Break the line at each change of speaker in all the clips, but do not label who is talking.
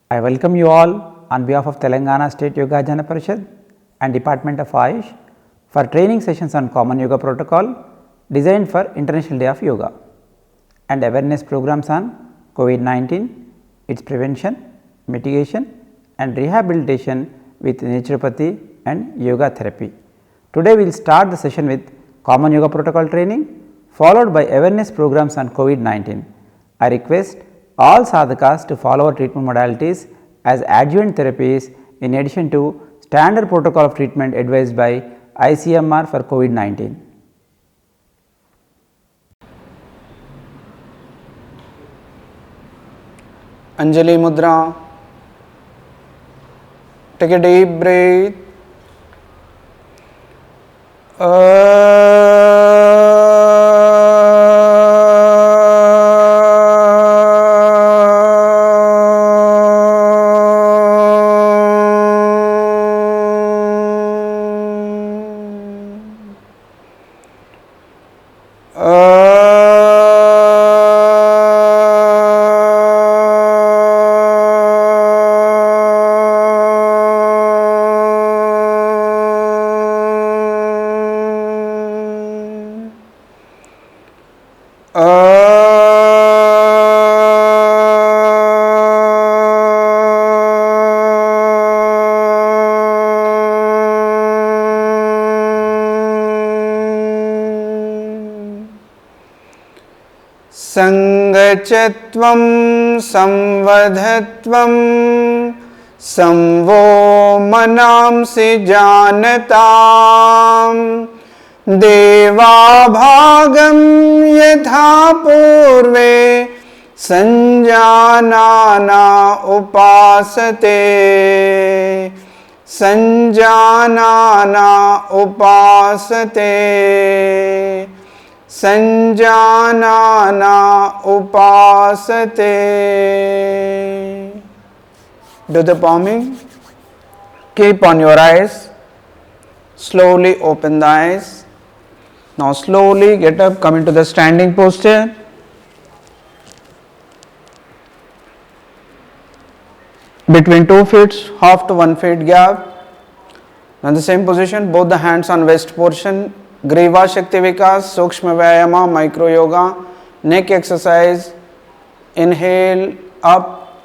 I welcome you all on behalf of Telangana State Yoga Jana Parishad and Department of Ayush for training sessions on Common Yoga Protocol designed for International Day of Yoga and awareness programs on COVID-19, its prevention, mitigation and rehabilitation with naturopathy and yoga therapy. Today we will start the session with Common Yoga Protocol training followed by awareness programs on COVID-19. I request all sadhakas to follow our treatment modalities as adjuvant therapies in addition to standard protocol of treatment advised by ICMR for COVID-19.
Anjali Mudra. Take a deep breath. संगचत्वं संवधत्वं संवो मनांसि जानतां देवाभागं यथा पूर्वे संजानाना उपासते संजानाना उपासते संजानाना upasate. Do the palming. Keep on your eyes. Slowly open the eyes. Now slowly get up, come into the standing posture. Between 2 feet, half to 1 feet gap. Now in the same position, both the hands on waist portion. Griva Shakti Vikas, Sukshma Vyayama, Micro Yoga, neck exercise. Inhale up,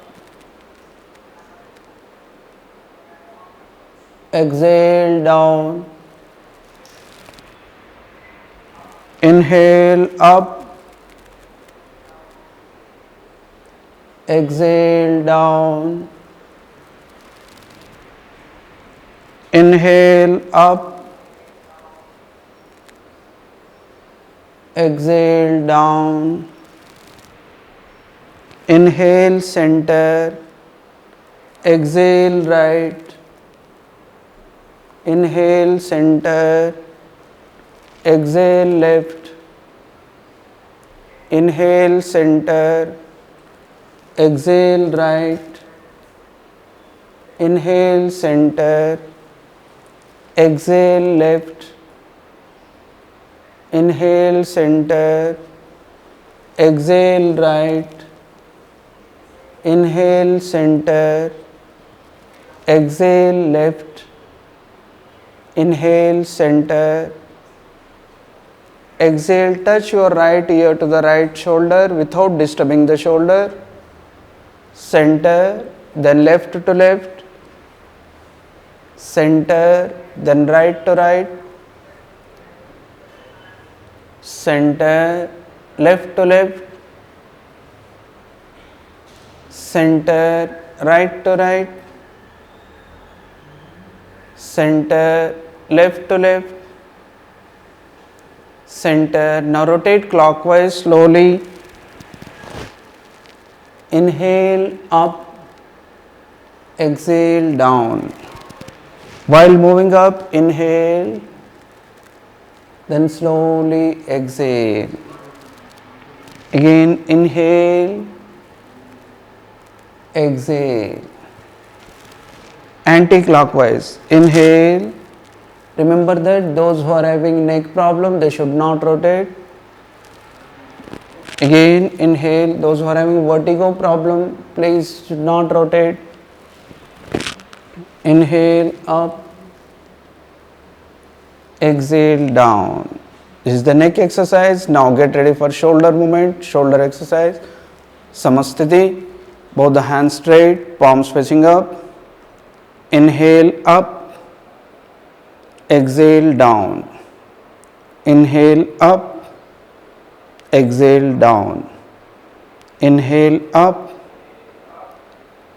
exhale down, inhale up, exhale down, inhale up, exhale down, inhale center, exhale right, inhale center, exhale left, inhale center, exhale right, inhale center, exhale left, inhale center, exhale right, inhale center, exhale left, inhale center, exhale, touch your right ear to the right shoulder without disturbing the shoulder, center, then left to left, center, then right to right, center, left to left, center, right to right, center, left to left, center. Now rotate clockwise slowly. Inhale up, exhale down. While moving up, inhale, then slowly exhale. Again, inhale, exhale. Anti-clockwise. Inhale. Remember that those who are having neck problem, they should not rotate. Again, inhale. Those who are having vertigo problem, please should not rotate. inhale up, exhale down. This is the neck exercise. Now get ready for shoulder movement, shoulder exercise. Samasthiti, both the hands straight, palms facing up. Inhale up, exhale down. Inhale up, exhale down. Inhale up,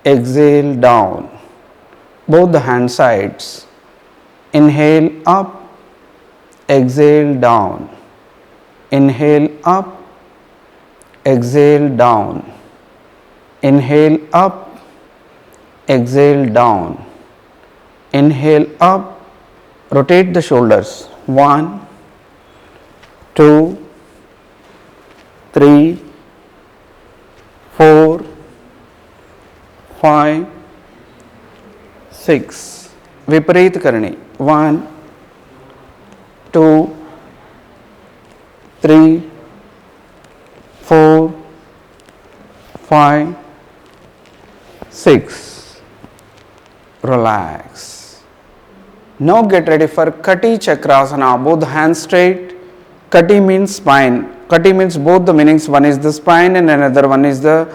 exhale down. Both the hand sides. Inhale up, exhale down. Inhale up, exhale down. Inhale up, exhale down. Inhale up, rotate the shoulders. 1, 2, 3, 4, 5, 6. विपरीत करनी. 1, 2, 3, 4, 5, 6. Relax. Now get ready for Kati Chakrasana. Both hands straight. Kati means spine. Kati means both the meanings. One is the spine and another one is the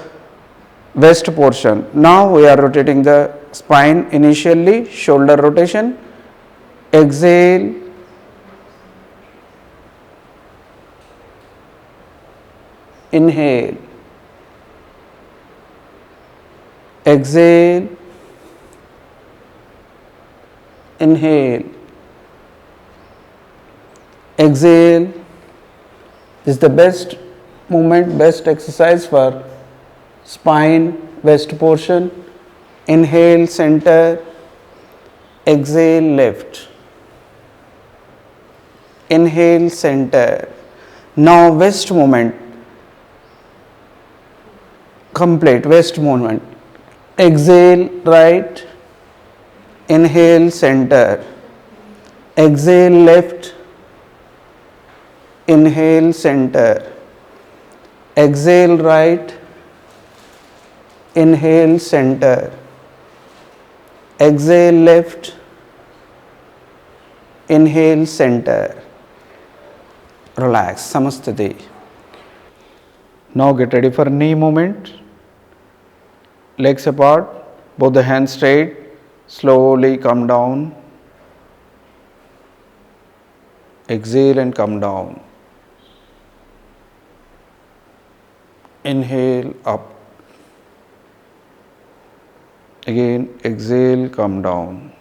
waist portion. Now we are rotating the spine initially. Shoulder rotation. Exhale. Inhale. Exhale. Inhale. Exhale. This is the best movement, best exercise for spine, waist portion. Inhale, center. Exhale, left. Inhale, center. Now waist movement. Complete waist movement. Exhale, right. Inhale, center. Exhale, left. Inhale, center. Exhale, right. Inhale, center. Exhale, left. Inhale, center. Relax. Samasthiti. Now get ready for knee movement. Legs apart, both the hands straight. Slowly come down. Exhale and come down. Inhale up. Again, exhale, come down.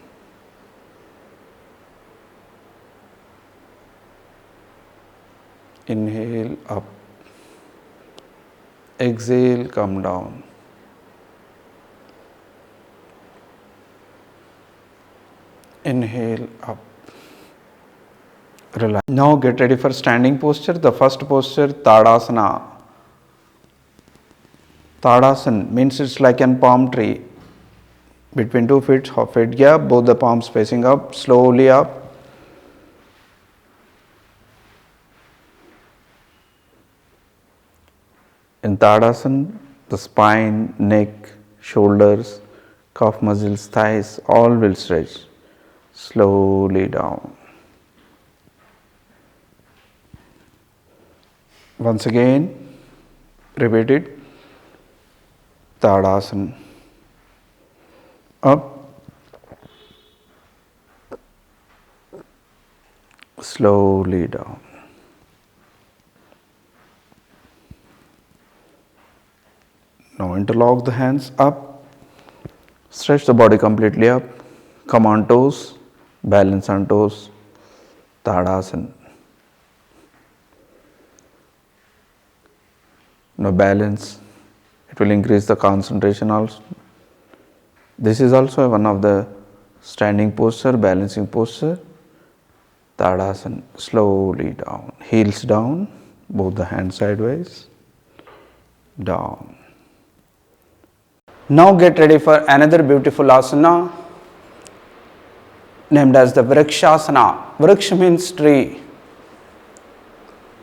Inhale up. Exhale, come down. Inhale up. Relax. Now get ready for standing posture. The first posture, Tadasana. Tadasana means it's like an palm tree. Between 2 feet, half feet gap, both the palms facing up, slowly up. In Tadasana, the spine, neck, shoulders, calf muscles, thighs, all will stretch. Slowly down. Once again, repeat it. Tadasana. Up. Slowly down. Now interlock the hands up. Stretch the body completely up. Come on toes. Balance on toes. Tadasana. Now balance. It will increase the concentration also. This is also one of the standing posture, balancing posture. Tadasana. Slowly down. Heels down. Both the hands sideways. Down. Now get ready for another beautiful asana named as the Vrikshasana. Vriksha means tree.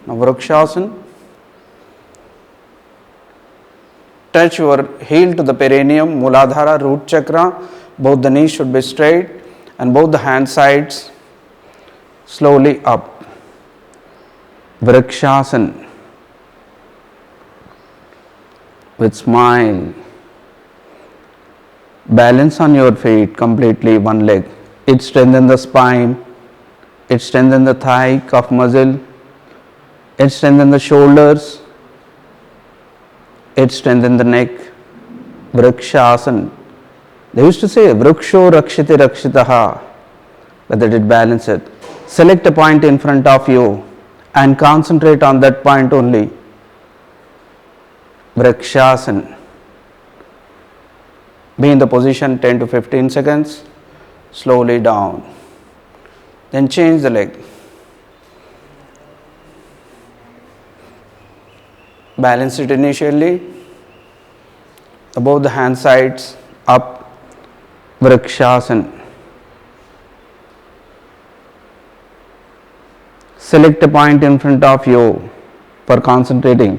Now Vrikshasana. Touch your heel to the perineum, Muladhara, root chakra. Both the knees should be straight and both the hand sides slowly up. Vrikshasana. With smile. Balance on your feet completely, one leg. It strengthens the spine. It strengthens the thigh, calf muscle. It strengthens the shoulders. It strengthens the neck. Vrikshasana. They used to say, Vriksho Rakshiti Rakshitaha, but that it balances. Select a point in front of you and concentrate on that point only. Vrikshasana. Be in the position 10 to 15 seconds, slowly down. Then change the leg. Balance it initially. Above the hand sides, up. Vrikshasana. Select a point in front of you for concentrating.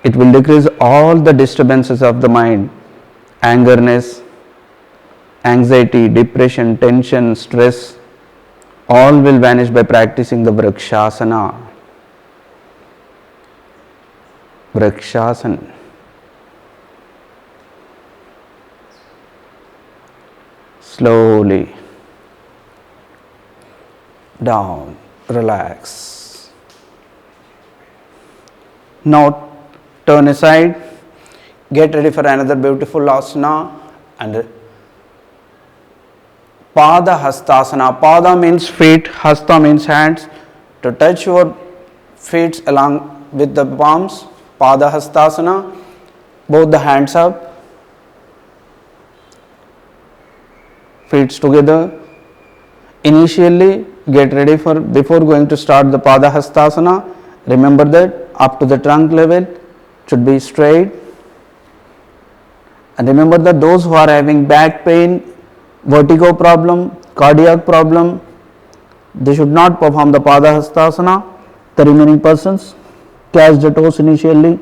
It will decrease all the disturbances of the mind. Angerness, anxiety, depression, tension, stress, all will vanish by practicing the Vrikshasana. Vrikshasana. Slowly down, relax. Now turn aside. Get ready for another beautiful asana and Pada Hastasana. Pada means feet, Hasta means hands. To touch your feet along with the palms, Pada Hastasana, both the hands up, feet together. Initially, get ready for, before going to start the Pada Hastasana, remember that up to the trunk level should be straight. And remember that those who are having back pain, vertigo problem, cardiac problem, they should not perform the Pada Hastasana. The remaining persons catch the toes initially.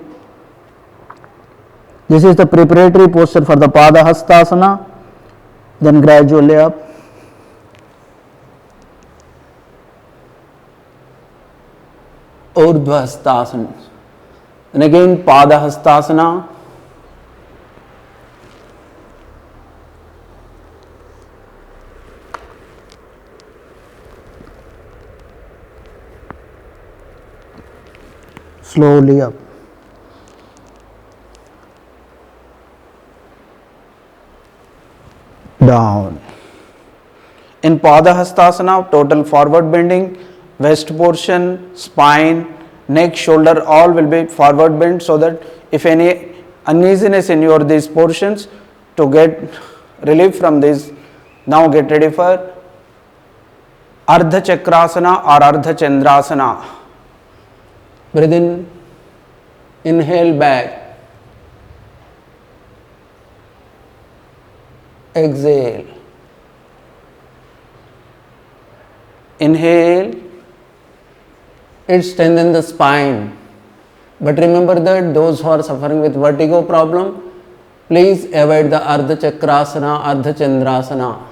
This is the preparatory posture for the Pada Hastasana. Then gradually up. Urdhva Hastasana. Then again Pada Hastasana. Slowly up. Down. In Pada Hastasana, total forward bending, waist portion, spine, neck, shoulder, all will be forward bent, so that if any uneasiness in your these portions, to get relief from this, now get ready for Ardha Chakrasana or Ardha Chandrasana. Breathe in, inhale back, exhale, inhale, it strengthens the spine. But remember that those who are suffering with vertigo problem, please avoid the Ardha Chakrasana, Ardha Chandrasana.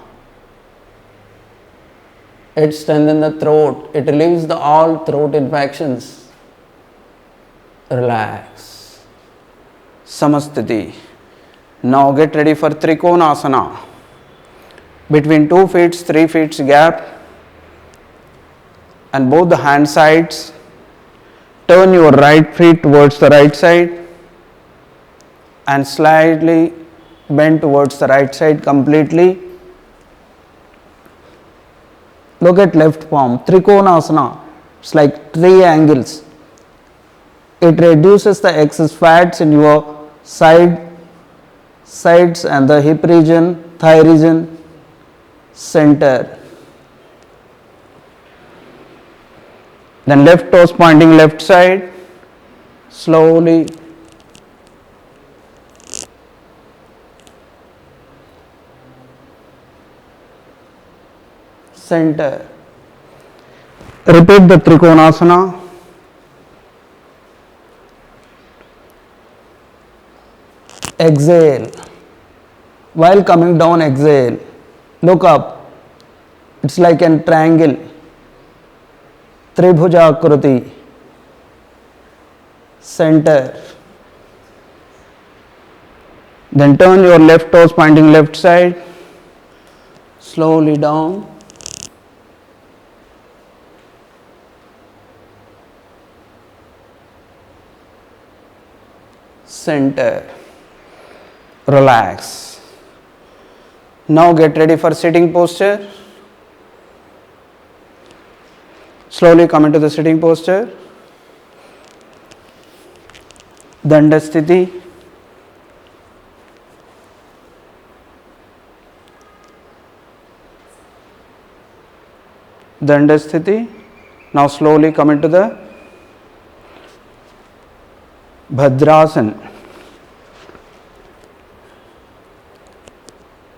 It strengthens the throat, it relieves the all throat infections. Relax. Samastiti. Now get ready for Trikonasana. Between 2 feet, 3 feet gap, and both the hand sides. Turn your right feet towards the right side and slightly bend towards the right side completely. Look at left palm. Trikonasana. It's like 3 angles. It reduces the excess fats in your sides and the hip region, thigh region, center. Then left toes pointing left side, slowly. Center. Repeat the Trikonasana. Exhale. While coming down, exhale. Look up. It's like a triangle. Tribhuja Akriti. Center. Then turn your left toes pointing left side. Slowly down. Center. Relax. Now get ready for sitting posture. Slowly come into the sitting posture. Danda Sthiti. Danda Sthiti. Now slowly come into the Bhadrasana.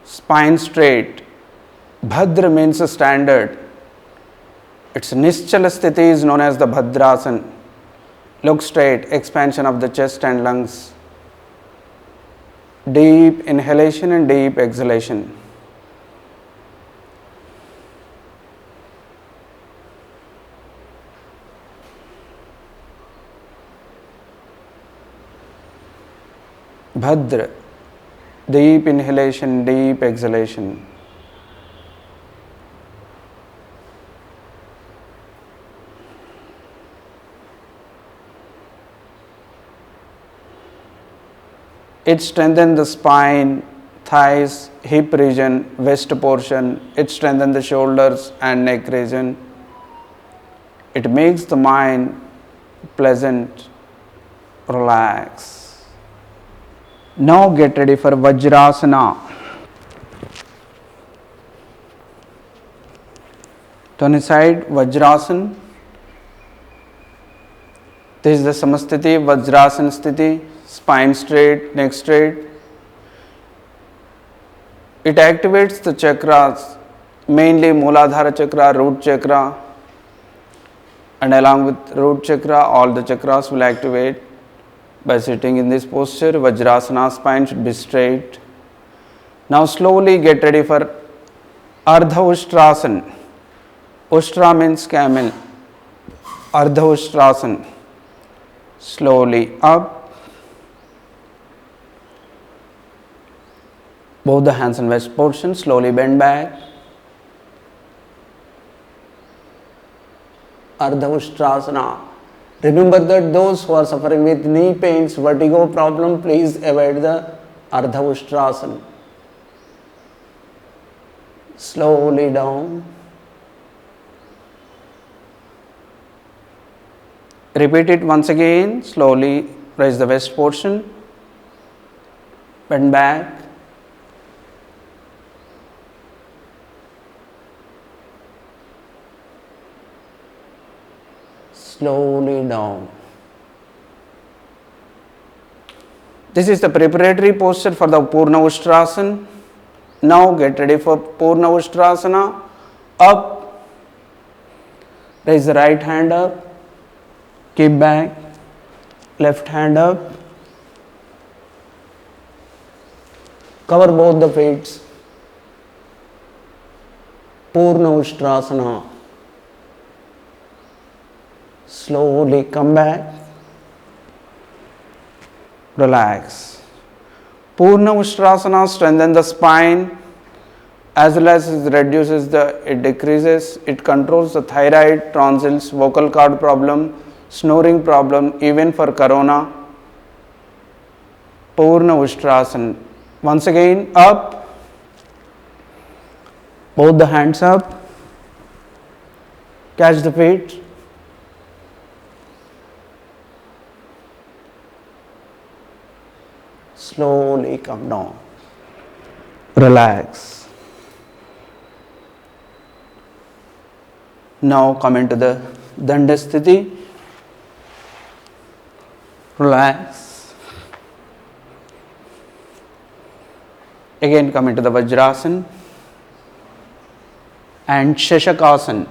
Spine straight. Bhadra means a standard. Its Nischala Sthiti is known as the Bhadrasana. Look straight, expansion of the chest and lungs. Deep inhalation and deep exhalation. Bhadra. Deep inhalation, deep exhalation. It strengthens the spine, thighs, hip region, waist portion. It strengthens the shoulders and neck region. It makes the mind pleasant, relax. Now get ready for Vajrasana. Turn aside, Vajrasana. This is the Samasthiti, Vajrasana Sthiti. Spine straight, neck straight. It activates the chakras, mainly Mooladhara chakra, root chakra, and along with root chakra, all the chakras will activate. By sitting in this posture, Vajrasana, spine should be straight. Now slowly get ready for Ardha Ustrasana. Ustra means camel. Ardha Ustrasana. Slowly up. Both the hands and waist portion, slowly bend back. Ardha Ustrasana. Remember that those who are suffering with knee pains, vertigo problem, please avoid the Ardha Ustrasana. Slowly down. Repeat it once again. Slowly raise the waist portion. Bend back. Slowly down. This is the preparatory posture for the Purna Ustrasana. Now get ready for Purna Ustrasana. Up. Raise the right hand up. Keep back. Left hand up. Cover both the feet. Purna Ustrasana. Slowly come back. Relax. Purna Ustrasana strengthens the spine as well as it decreases, it controls the thyroid, tonsils, vocal cord problem, snoring problem, even for corona. Purna Ustrasana. Once again, up. Both the hands up. Catch the feet. Slowly come down. Relax. Now come into the Danda Sthiti. Relax. Again come into the Vajrasana and Shashakasana.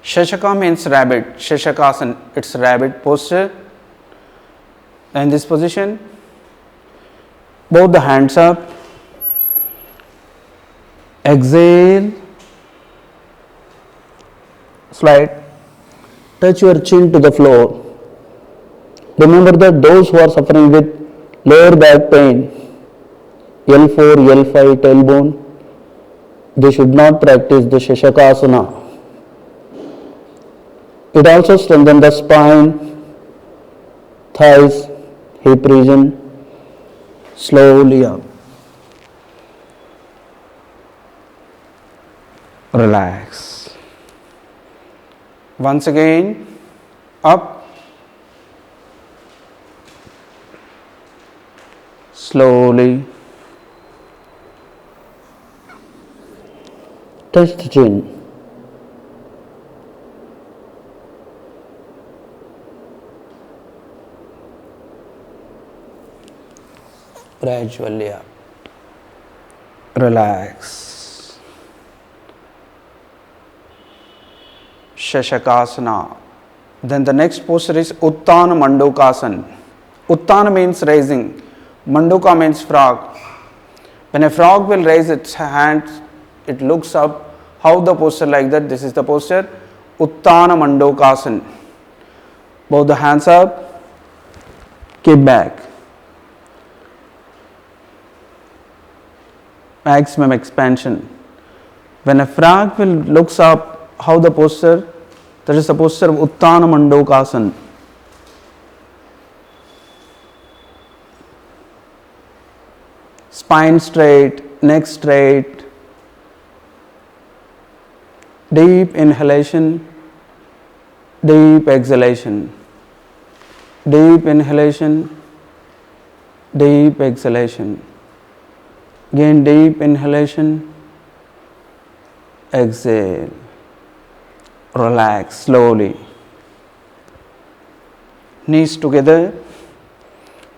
Shashaka means rabbit. Shashakasana, it's rabbit posture. In this position, both the hands up. Exhale. Slide. Touch your chin to the floor. Remember that those who are suffering with lower back pain, L4, L5 tailbone, they should not practice the Shashakasana. It also strengthens the spine, thighs, hip region. Slowly up. Relax. Once again, up. Slowly. Touch the chin. Gradually up. Relax. Shashakasana. Then the next posture is Uttana Mandukasana. Uttana means raising. Manduka means frog. When a frog will raise its hands, it looks up. How the posture like that? This is the posture. Uttana Mandukasana. Both the hands up. Keep back. Maximum expansion. When a frog will looks up, how the posture? That is the posture of Uttana Mandukasana. Spine straight, neck straight. Deep inhalation, deep exhalation. Deep inhalation, deep exhalation. Again, deep inhalation, exhale. Relax slowly. Knees together.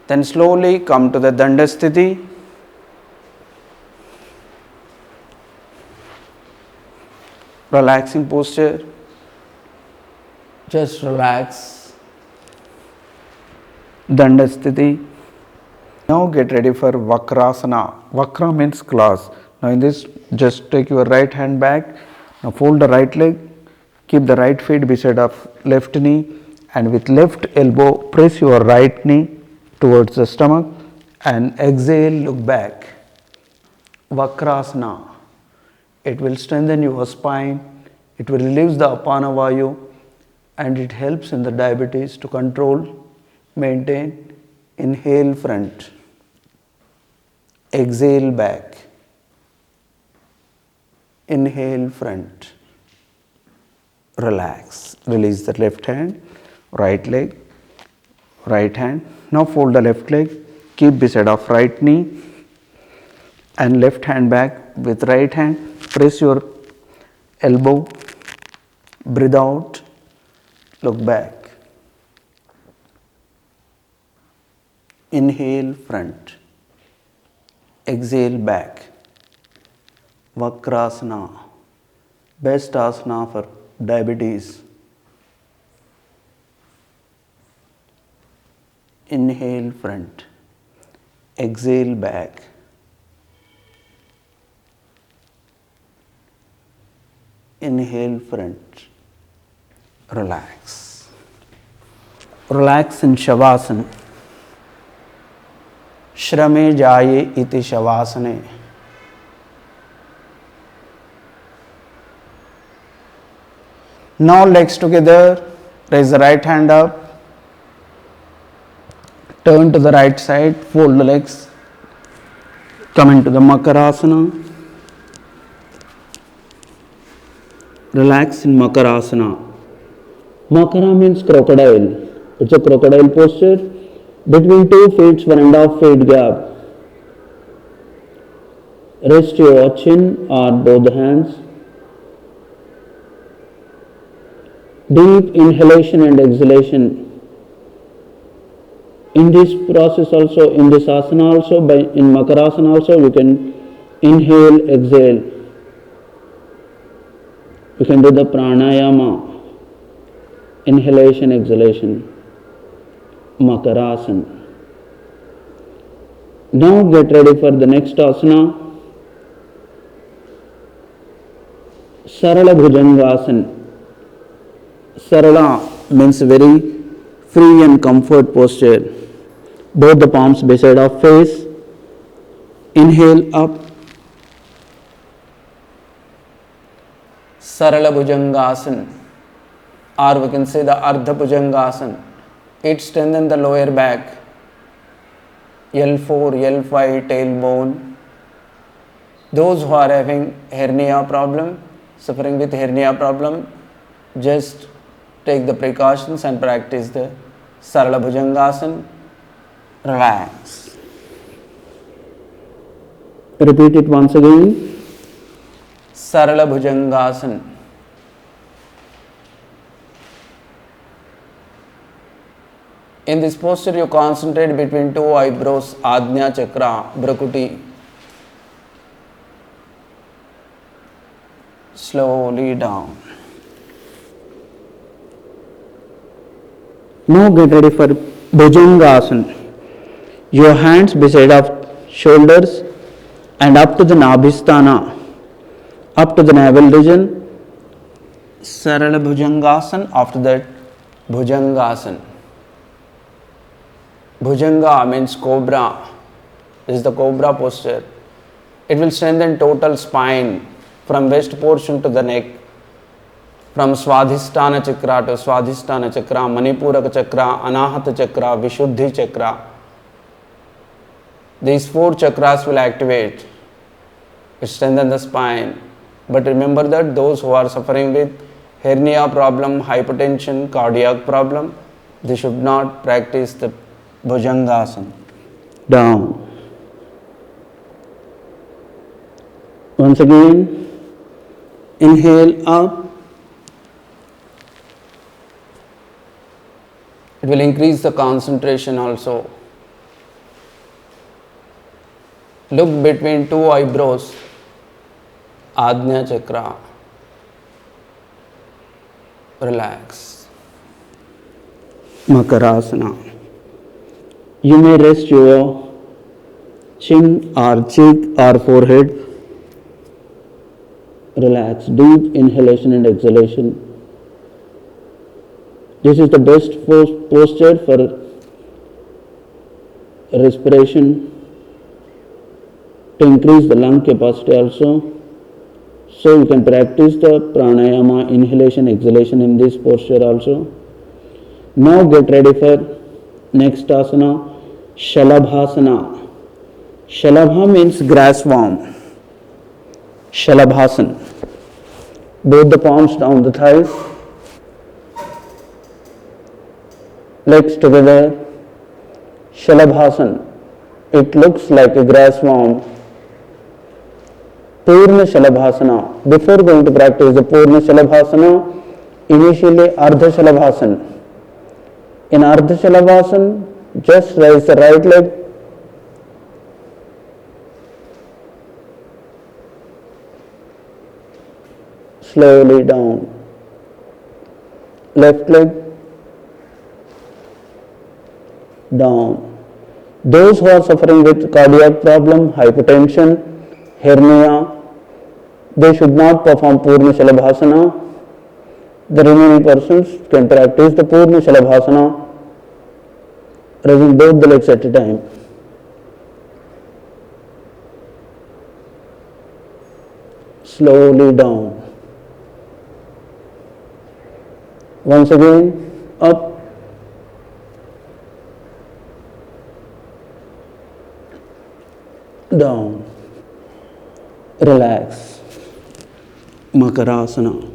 Then slowly come to the Dandasthiti. Relaxing posture. Just relax. Dandasthiti. Now get ready for Vakrasana. Vakra means cross. Now in this, just take your right hand back. Now fold the right leg. Keep the right feet beside of left knee. And with left elbow, press your right knee towards the stomach. And exhale, look back. Vakrasana. It will strengthen your spine. It will release the Apana Vayu. And it helps in the diabetes to control, maintain. Inhale front. Exhale back. Inhale front. Relax. Release the left hand, right leg, right hand. Now fold the left leg. Keep beside of right knee and left hand back with right hand. Press your elbow. Breathe out. Look back. Inhale front. Exhale back. Vakrasana. Best asana for diabetes. Inhale front. Exhale back. Inhale front. Relax. Relax in Shavasana. Shrame jaye iti Shavasane. Now legs together. Raise the right hand up. Turn to the right side. Fold the legs. Come into the Makarasana. Relax in Makarasana. Makara means crocodile. It's a crocodile posture. Between 2 feet, 1.5 feet gap. Rest your chin or both hands. Deep inhalation and exhalation. In this process also, in this asana also, in Makarasana also, you can inhale, exhale. You can do the pranayama inhalation, exhalation, Makarasana. Now get ready for the next asana, Sarala Bhujangasana. Sarala means very free and comfort posture. Both the palms beside of face. Inhale up. Sarala Bhujangasana, or we can say the Ardha Bhujangasana. It strengthens the lower back. L4, L5 tailbone. Those who are having hernia problem, suffering with hernia problem, just take the precautions and practice the Sarala Bhujangasana. Relax. Repeat it once again. Sarala Bhujangasana. In this posture, you concentrate between two eyebrows, Ajna Chakra, Bhrakuti. Slowly down. Now get ready for Bhujangasana. Your hands beside of shoulders and up to the Nabhisthana, up to the navel region. Sarala Bhujangasana. After that, Bhujangasana. Bhujanga means cobra. This is the cobra posture. It will strengthen total spine from waist portion to the neck, from Swadhisthana Chakra to Swadhisthana Chakra, Manipuraka Chakra, Anahata Chakra, Vishuddhi Chakra. These four chakras will activate. It strengthens the spine. But remember that those who are suffering with hernia problem, hypertension, cardiac problem, they should not practice the Bhujangasana. Down. Once again, inhale up. It will increase the concentration also. Look between two eyebrows, Ajna Chakra. Relax. Makarasana. You may rest your chin or cheek or forehead. Relax. Deep inhalation and exhalation. This is the best posture for respiration, to increase the lung capacity also. So you can practice the pranayama, inhalation, exhalation in this posture also. Now get ready for next asana, Shalabhasana. Shalabha means grass worm. Shalabhasana. Both the palms down the thighs. Legs together. Shalabhasana. It looks like a grass worm. Purna Shalabhasana. Before going to practice the Purna Shalabhasana, initially Ardha Shalabhasana. In Ardha Shalabhasana, just raise the right leg. Slowly down. Left leg. Down. Those who are suffering with cardiac problem, hypertension, hernia, they should not perform Purna Shalabhasana. The remaining persons can practice the Purna Shalabhasana, raising both the legs at a time. Slowly down. Once again, up. Down. Relax. Makarasana.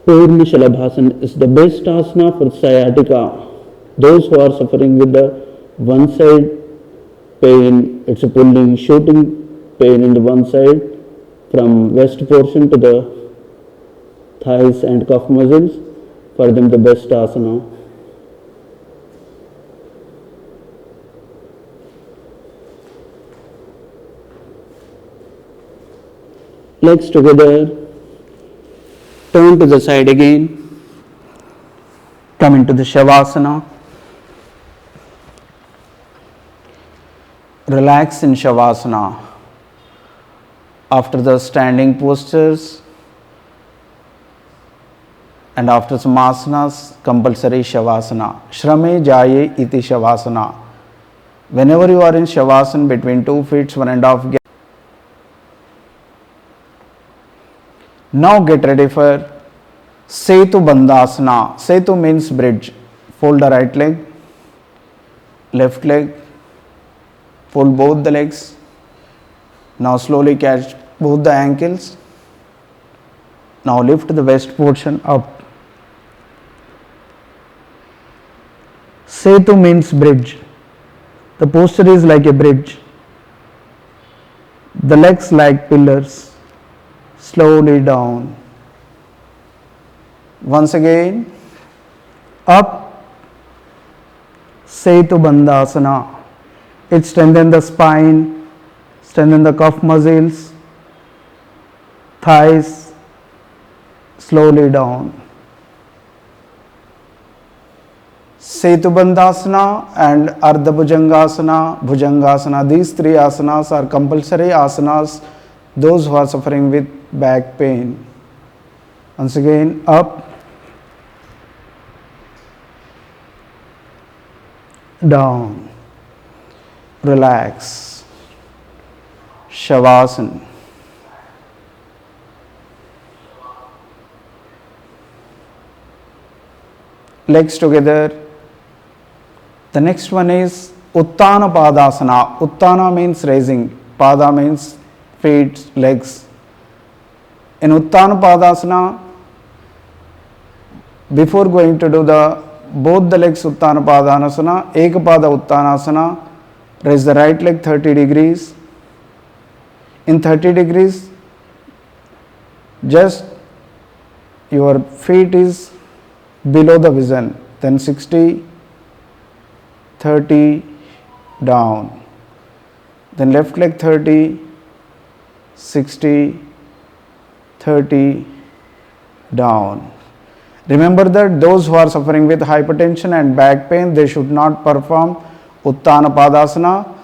Purna Shalabhasana is the best asana for sciatica. Those who are suffering with the one side pain, it's a pulling, shooting pain in the one side from waist portion to the thighs and calf muscles, for them the best asana. Legs together. Turn to the side again. Come into the Shavasana. Relax in Shavasana. After the standing postures and after some asanas, compulsory Shavasana. Shrame Jaye iti Shavasana. Whenever you are in Shavasana between 2 feet, 1.5 gap. Now get ready for Setu Bandhasana. Setu means bridge. Fold the right leg, left leg, fold both the legs. Now slowly catch both the ankles. Now lift the waist portion up. Setu means bridge. The posture is like a bridge. The legs like pillars. Slowly down. Once again, up. Setu Bandhasana. It strengthens the spine, strengthens the calf muscles, thighs. Slowly down. Setu Bandhasana and Ardha Bhujangasana, Bhujangasana. These 3 asanas are compulsory asanas. Those who are suffering with back pain. Once again, up, down, relax, Shavasana. Legs together. The next one is Uttana Padasana. Uttana means raising, Pada means feet, legs. In Uttana Padasana, before going to do both the legs Uttana Padasana, Ekapada Uttanasana, raise the right leg 30 degrees. In 30 degrees, just your feet is below the vision. Then 60, 30, down. Then left leg 30, 60, 30, down. Remember that those who are suffering with hypertension and back pain, they should not perform Uttana Padasana.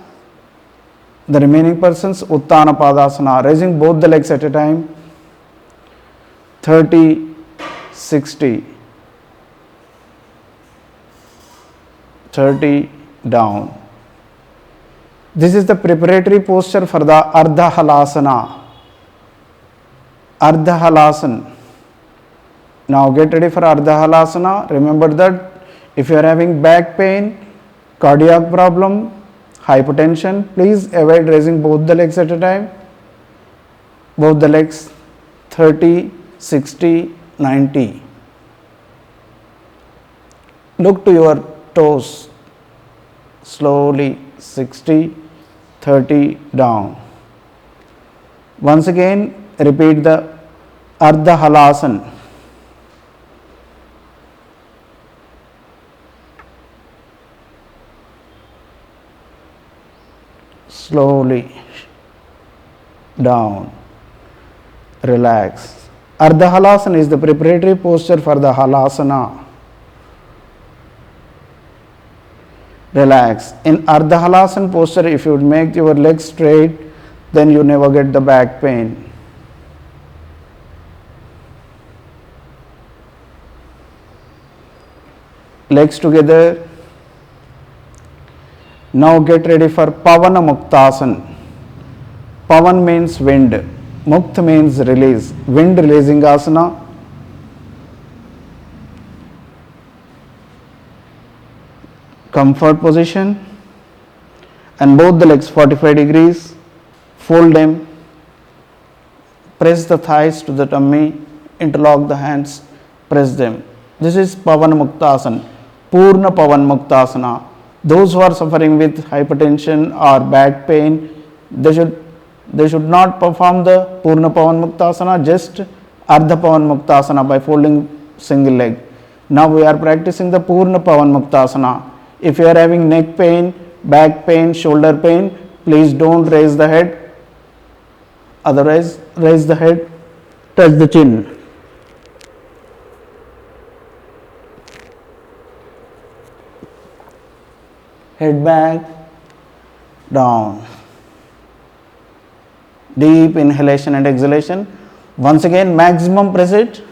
The remaining persons, Uttana Padasana, raising both the legs at a time. 30, 60, 30, down. This is the preparatory posture for the Ardha Halasana. Ardha Halasana. Now get ready for Ardha Halasana. Remember that if you are having back pain, cardiac problem, hypertension, please avoid raising both the legs at a time. Both the legs 30, 60, 90. Look to your toes. Slowly 60, 30, down. Once again, repeat the Ardha Halasana. Slowly down. Relax. Ardha Halasana is the preparatory posture for the Halasana. Relax. In Ardha Halasana posture, if you would make your legs straight, then you never get the back pain. Legs together. Now get ready for Pavana Muktasana. Pavan means wind. Mukta means release. Wind releasing asana. Comfort position. And both the legs 45 degrees. Fold them. Press the thighs to the tummy. Interlock the hands. Press them. This is Pavana Muktasana. Purna Pavan Muktasana. Those who are suffering with hypertension or back pain, they should not perform the Purna Pavan Muktasana, just Ardha Pavan Muktasana by folding single leg. Now we are practicing the Purna Pavan Muktasana. If you are having neck pain, back pain, shoulder pain, please don't raise the head. Otherwise, raise the head, touch the chin. head back, down. Deep inhalation and exhalation. Once again, maximum press it.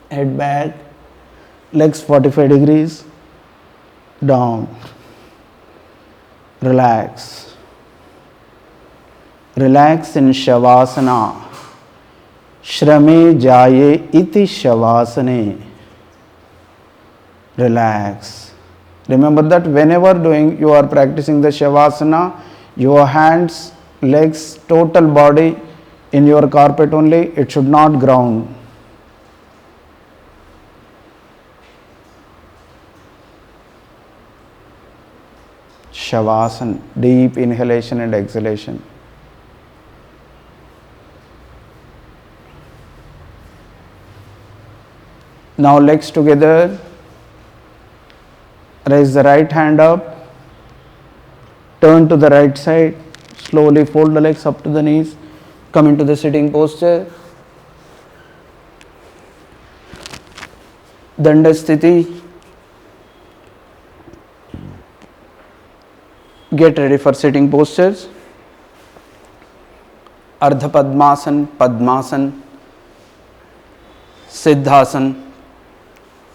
Head back, legs 45 degrees, down. Relax. Relax in Shavasana. Shrame jaye iti Shavasane. Relax. Remember that whenever you are practicing the Shavasana, your hands, legs, total body in your carpet only, it should not ground. Shavasana, deep inhalation and exhalation. Now legs together, raise the right hand up, turn to the right side, slowly fold the legs up to the knees, come into the sitting posture. Danda Sthiti. Get ready for sitting postures. Ardha Padmasan, Padmasan, Siddhasan,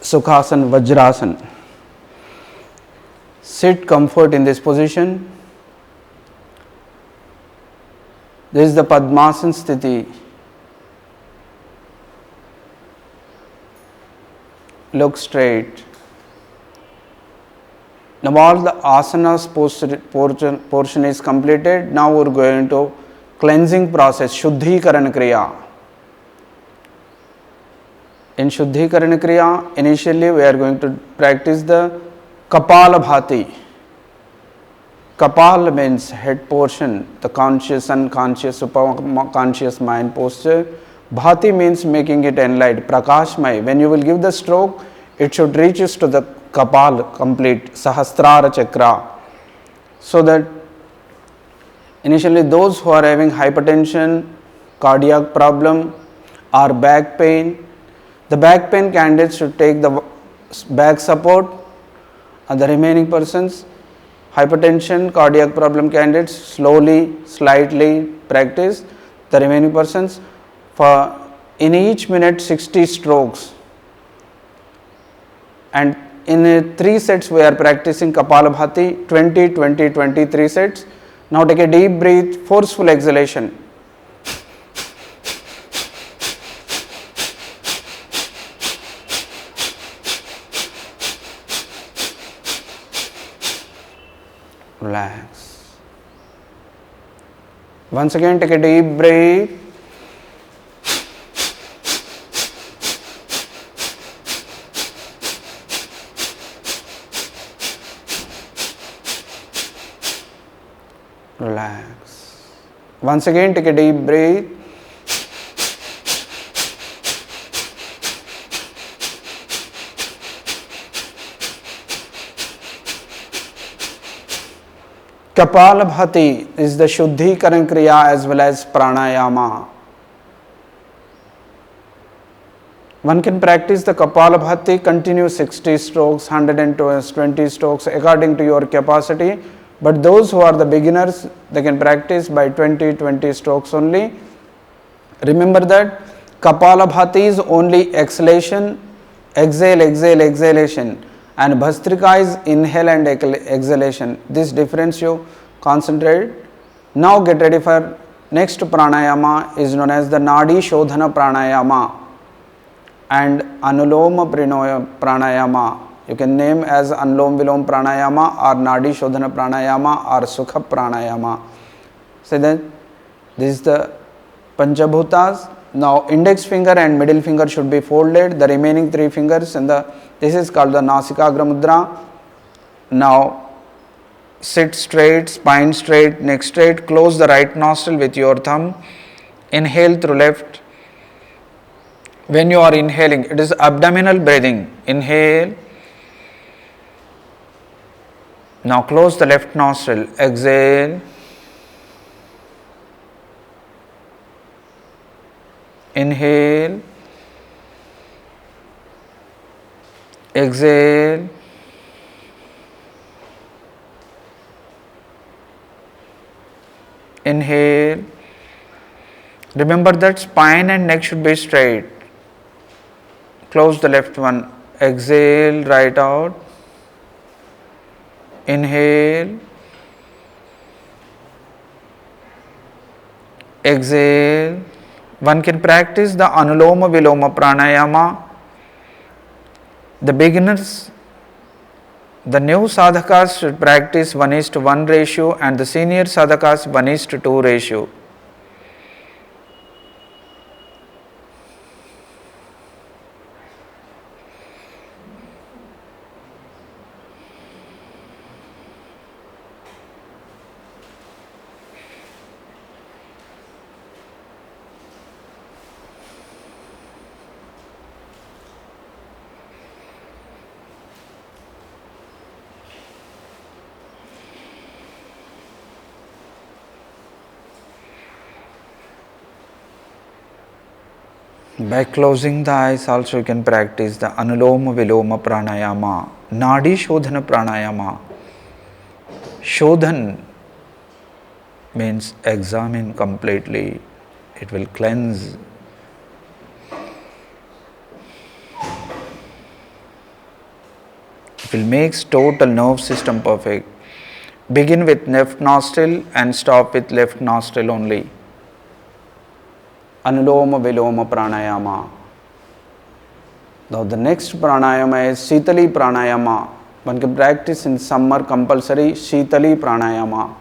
Sukhasan, Vajrasan. Sit comfort in this position. This is the Padmasan Sthiti. Look straight. Now all the asanas portion is completed. Now we are going to cleansing process, Shuddhikaran Kriya. In Shuddhikaran Kriya, initially we are going to practice the Kapalabhati. Kapal means head portion, the conscious, unconscious, superconscious mind posture. Bhati means making it enlightened, Prakashmay. When you will give the stroke, it should reach us to the Kapal complete, Sahasrara Chakra. So that initially those who are having hypertension, cardiac problem or back pain, the back pain candidates should take the back support, and the remaining persons, hypertension, cardiac problem candidates, slowly, slightly practice. The remaining persons, for in each minute 60 strokes. And in 3 sets we are practicing Kapalabhati, 20, 20, 20, 3 sets. Now take a deep breath, forceful exhalation. Relax. Once again take a deep breath. Relax. Once again take a deep breath. Kapalabhati is the Shuddhikaran Kriya as well as Pranayama. One can practice the Kapalabhati, continue 60 strokes, 120 strokes according to your capacity. But those who are the beginners, they can practice by 20 strokes only. Remember that Kapalabhati is only exhalation, exhale, exhale, exhalation, and Bhastrika is inhale and exhalation. This difference you concentrate. Now get ready for next pranayama is known as the Nadi Shodhana pranayama and Anuloma pranayama. You can name as Anulom Vilom pranayama or Nadi Shodhana pranayama or Sukha pranayama. So then this is the Panchabhutas. Now index finger and middle finger should be folded. The remaining 3 fingers and this is called the Nasikagra Mudra. Now sit straight, spine straight, neck straight. Close the right nostril with your thumb. Inhale through left. When you are inhaling, it is abdominal breathing. Inhale. Now close the left nostril. Exhale. inhale, exhale, inhale. Remember that spine and neck should be straight. Close the left one. Exhale, right out. Inhale, exhale. One can practice the Anuloma Viloma Pranayama. The beginners, the new sadhakas should practice 1:1 ratio, and the senior sadhakas 1:2 ratio. By closing the eyes also you can practice the Anuloma Viloma Pranayama, Nadi Shodhana Pranayama. Shodhan means examine completely, it will cleanse. It will make total nerve system perfect. Begin with left nostril and stop with left nostril only. Anuloma Viloma Pranayama. Now the next pranayama is Shitali Pranayama. One can practice in summer compulsory Shitali Pranayama.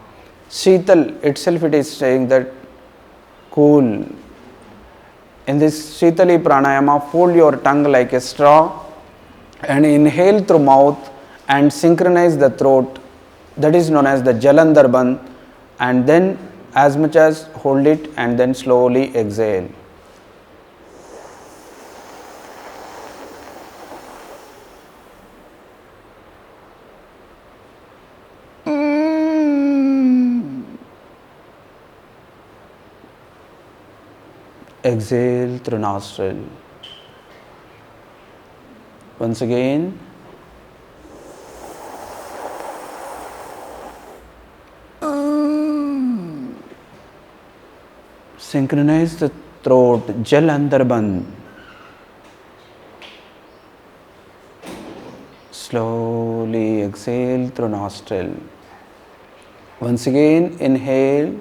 Shital itself, it is saying that cool. In this Shitali Pranayama, fold your tongue like a straw and inhale through mouth and synchronize the throat. That is known as the Jalandhar Bandh, and then as much as hold it and then slowly exhale. Exhale through nostril. Once again. Synchronize the throat, Jalandhar Bandh. Slowly exhale through nostril. Once again, inhale.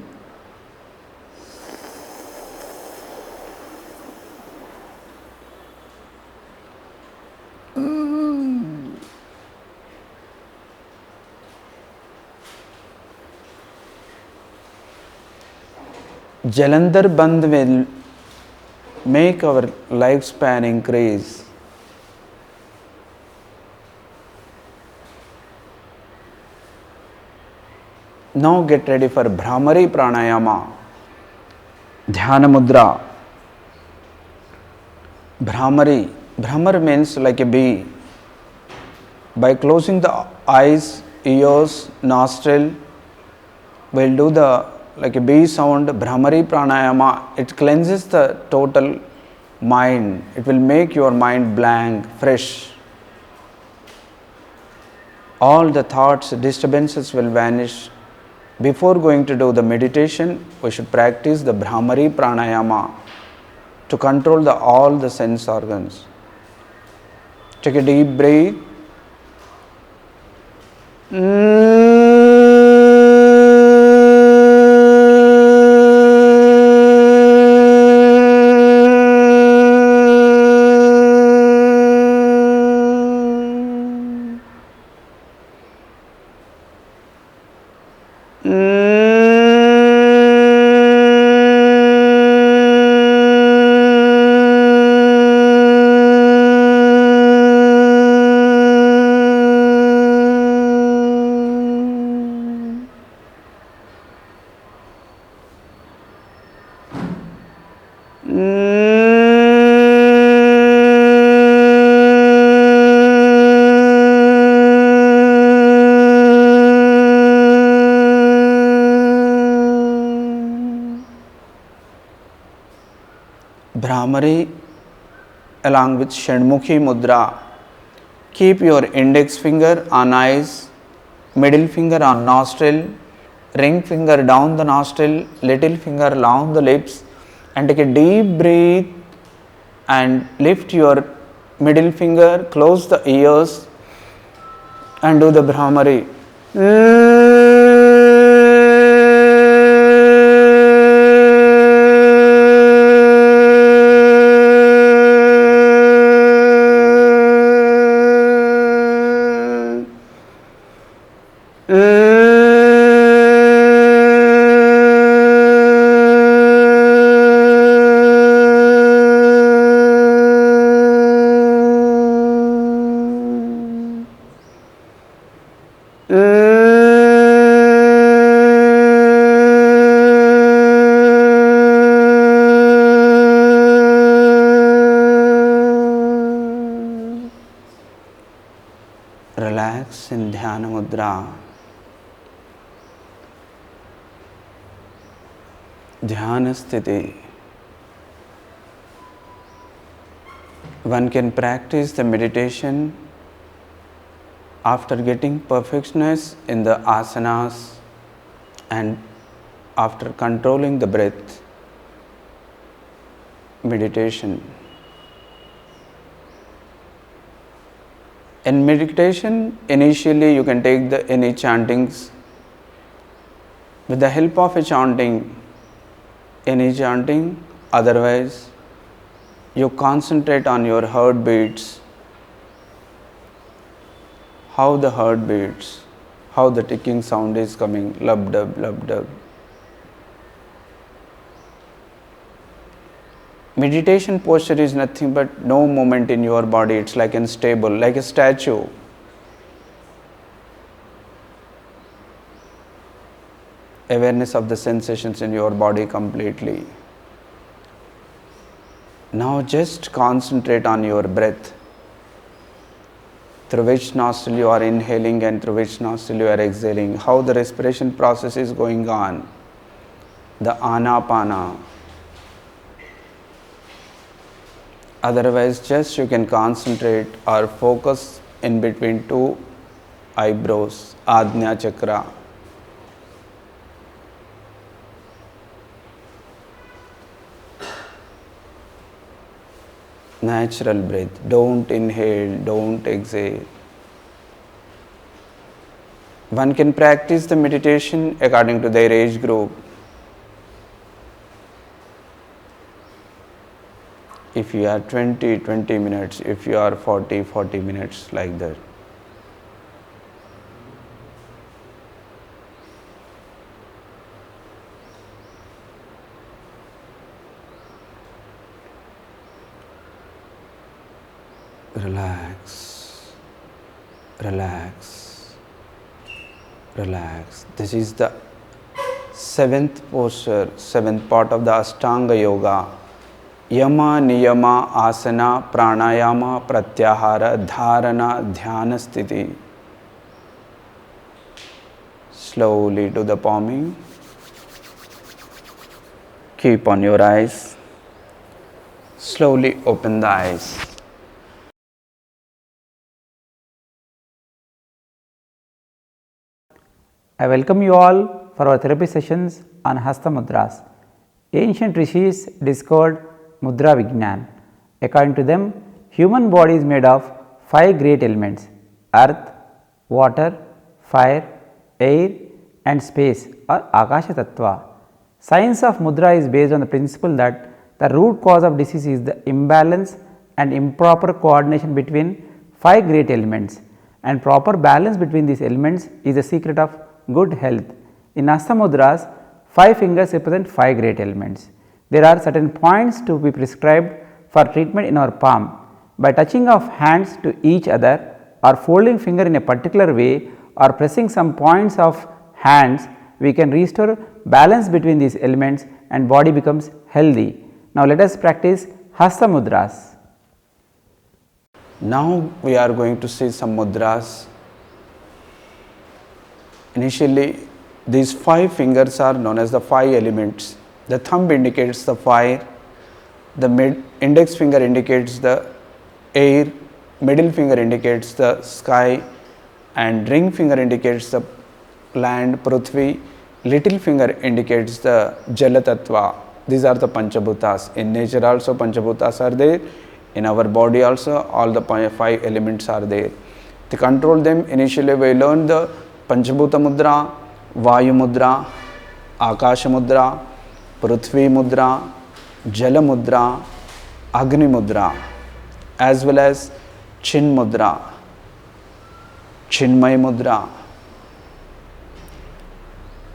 Jalandhar Bandh will make our lifespan increase. Now get ready for Bhramari Pranayama, Dhyana Mudra. Bhramari, Bhramar means like a bee. By closing the eyes, ears, nostril, we'll do the like a bee sound, Bhramari Pranayama. It cleanses the total mind. It will make your mind blank, fresh. All the thoughts, disturbances will vanish. Before going to do the meditation, we should practice the Bhramari Pranayama to control all the sense organs. Take a deep breath. Brahmari along with Shanmukhi Mudra. Keep your index finger on eyes, middle finger on nostril, ring finger down the nostril, little finger along the lips, and take a deep breath and lift your middle finger, close the ears and do the Brahmari. Relax in Dhyana Mudra. Dhyana Sthiti. One can practice the meditation after getting perfectness in the asanas and after controlling the breath. Meditation. In meditation, initially you can take any chantings. With the help of a chanting, any chanting, otherwise you concentrate on your heartbeats, how the heart beats, how the ticking sound is coming, lub dub, lub dub. Meditation posture is nothing but no movement in your body. It's like unstable, like a statue. Awareness of the sensations in your body completely. Now just concentrate on your breath. Through which nostril you are inhaling and through which nostril you are exhaling. How the respiration process is going on. The anapana. Otherwise, just you can concentrate or focus in between two eyebrows, Ajna Chakra. Natural breath. Don't inhale, don't exhale. One can practice the meditation according to their age group. If you are 20 minutes, if you are 40 minutes, like that. Relax, relax, relax. This is the seventh posture, seventh part of the Ashtanga Yoga. Yama, Niyama, Asana, Pranayama, Pratyahara, Dharana, Dhyana Sthiti. Slowly do the palming. Keep on your eyes. Slowly open the eyes.
I welcome you all for our therapy sessions on Hasta Mudras. Ancient rishis discovered Mudra Vignan. According to them, human body is made of 5 great elements: earth, water, fire, air and space, or Akasha Tattva. Science of Mudra is based on the principle that the root cause of disease is the imbalance and improper coordination between 5 great elements, and proper balance between these elements is the secret of good health. In Hasta Mudras, 5 fingers represent 5 great elements. There are certain points to be prescribed for treatment in our palm. By touching of hands to each other or folding finger in a particular way or pressing some points of hands, we can restore balance between these elements and body becomes healthy. Now let us practice Hasta Mudras.
Now we are going to see some mudras. Initially, these 5 fingers are known as the 5 elements. The thumb indicates the fire, The index finger indicates the air, middle finger indicates the sky, and ring finger indicates the land, Prithvi, little finger indicates the Jala Tattva. These are the Panchabhutas. In nature also Panchabhutas are there. In our body also all the 5 elements are there. To control them, initially we learn the Panchabhuta Mudra, Vayu Mudra, Akasha Mudra, Prithvi Mudra, Jala Mudra, Agni Mudra, as well as Chin Mudra, Chinmay Mudra,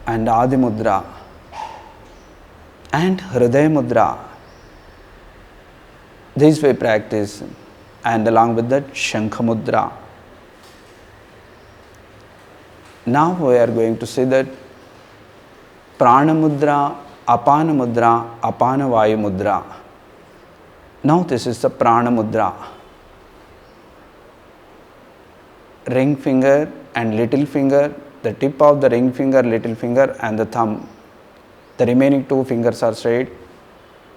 and Adi Mudra, and Hriday Mudra. These we practice, and along with that Shankha Mudra. Now we are going to see that Prana Mudra, Apana Mudra, Apana Vayu Mudra. Now this is the Prana Mudra. Ring finger and little finger, the tip of the ring finger, little finger and the thumb. The remaining 2 fingers are straight.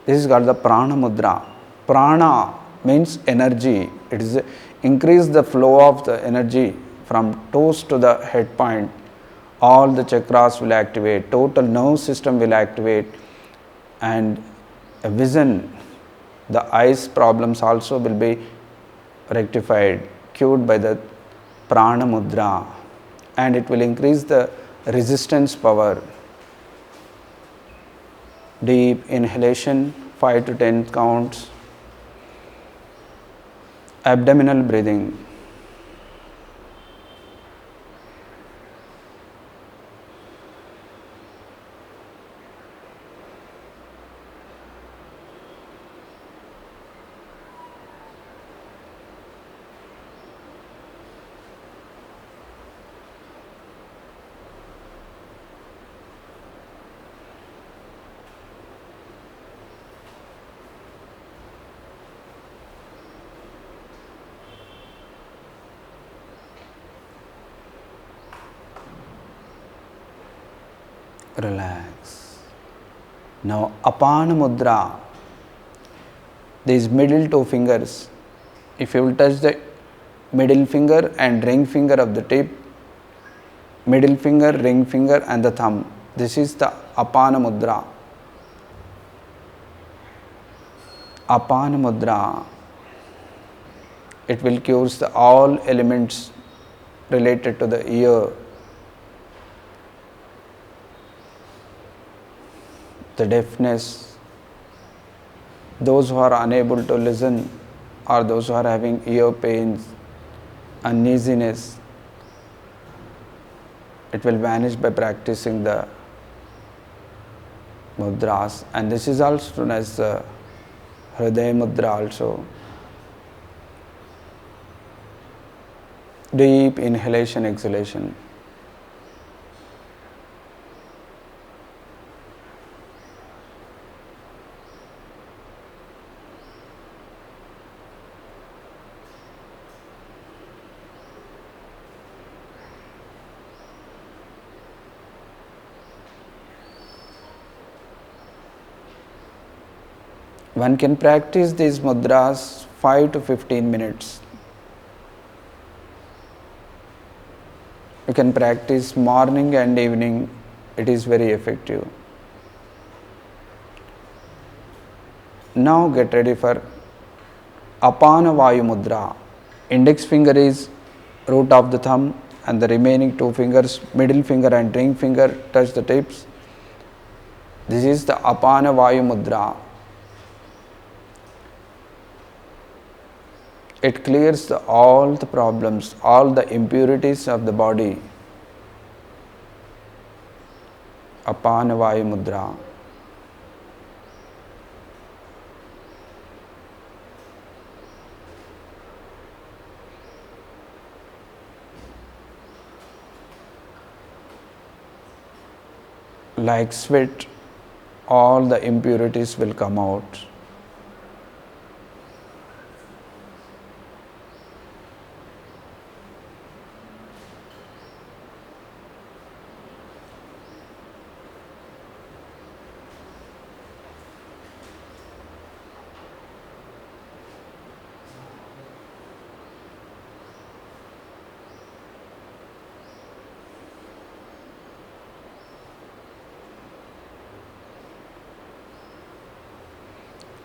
This is called the Prana Mudra. Prana means energy. It is increase the flow of the energy from toes to the head point. All the chakras will activate, total nerve system will activate, and a vision, the eyes problems also will be rectified, cured by the Prana Mudra, and it will increase the resistance power. Deep inhalation, 5 to 10 counts. Abdominal breathing. Relax. Now Apana Mudra, these middle 2 fingers, if you will touch the middle finger and ring finger of the tip, middle finger, ring finger and the thumb, this is the Apana Mudra. Apana Mudra, it will cure all elements related to the ear, the deafness, those who are unable to listen or those who are having ear pains, uneasiness, it will vanish by practicing the mudras, and this is also known as the Hriday Mudra also. Deep inhalation, exhalation. One can practice these mudras 5 to 15 minutes. You can practice morning and evening, it is very effective. Now get ready for Apana Vayu Mudra. Index finger is root of the thumb and the remaining 2 fingers, middle finger and ring finger, touch the tips. This is the Apana Vayu Mudra. It clears all the problems, all the impurities of the body. Apana Vayu Mudra. Like sweat, all the impurities will come out.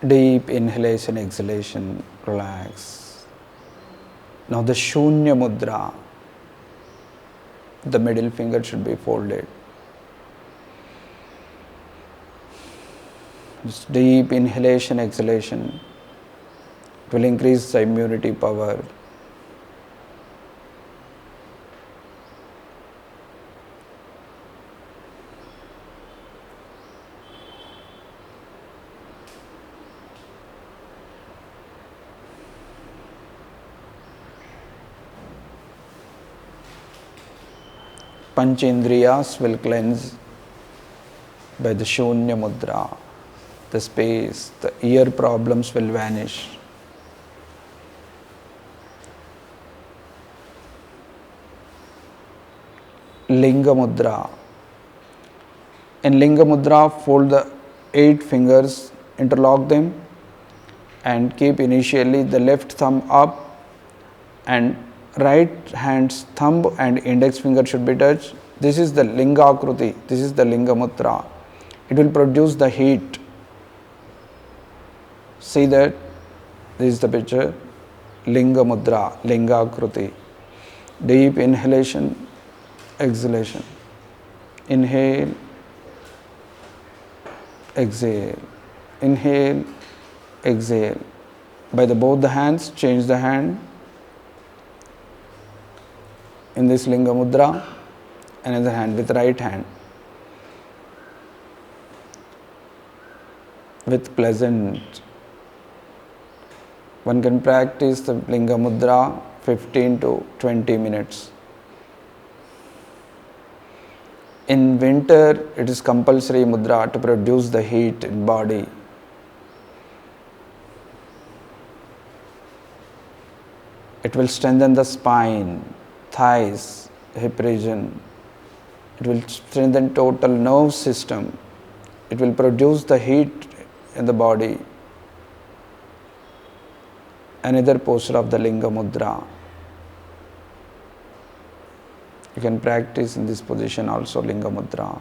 Deep inhalation, exhalation, relax. Now the Shunya Mudra, the middle finger should be folded. Just deep inhalation, exhalation. It will increase the immunity power. Panchendriyas will cleanse by the Shunya Mudra. The space, the ear problems will vanish. Linga Mudra. In Linga Mudra, fold the 8 fingers, interlock them, and keep initially the left thumb up, and right hand's thumb and index finger should be touched. This is the Linga Akruti, this is the Linga Mudra. It will produce the heat. See that? This is the picture. Linga Mudra, Linga Akruti. Deep inhalation, exhalation. Inhale, exhale. Inhale, exhale. By both the hands, change the hand in this Linga Mudra, another hand with right hand. With pleasant. One can practice the Linga Mudra 15 to 20 minutes. In winter, it is compulsory mudra to produce the heat in body. It will strengthen the spine, thighs, hip region. It will strengthen total nerve system. It will produce the heat in the body. Another posture of the Linga Mudra. You can practice in this position also Linga Mudra.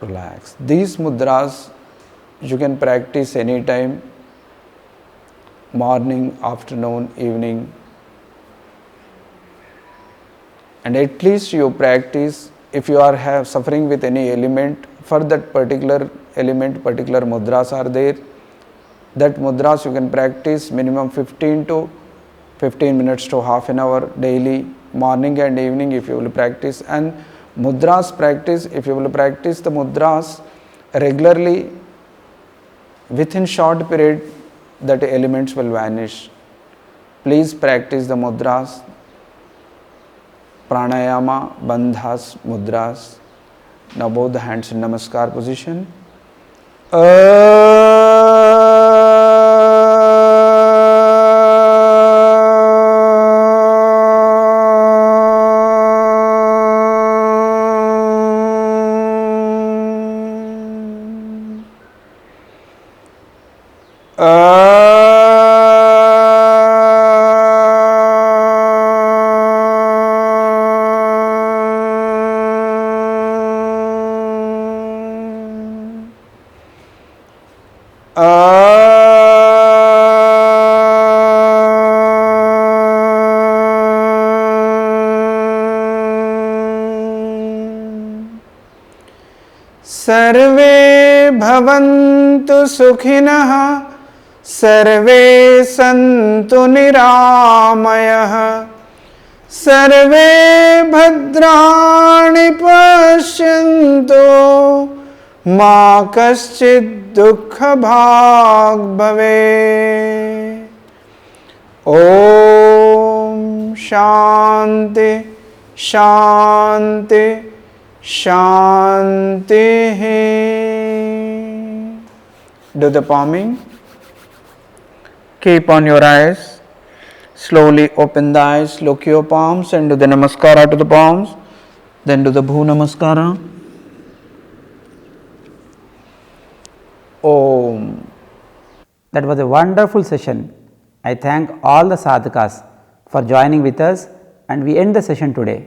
Relax. These mudras you can practice anytime, morning, afternoon, evening. And at least you practice, if you are suffering with any ailment, for that particular element, particular mudras are there. That mudras you can practice minimum 15 minutes to half an hour daily, morning and evening if you will practice. And mudras practice, if you will practice the mudras regularly, within short period that elements will vanish. Please practice the mudras, pranayama, bandhas, mudras. Now both the hands in namaskar position. सर्वे भवन्तु सुखिनः सर्वे सन्तु निरामयः सर्वे भद्राणि पश्यन्तु मा कश्चित् दुःखभाग् भवेत्। ॐ शान्ति शान्ति Shanti. Do the palming. Keep on your eyes. Slowly open the eyes. Look your palms and do the namaskara to the palms. Then do the bhu namaskara. Om.
That was a wonderful session. I thank all the sadhakas for joining with us and we end the session today.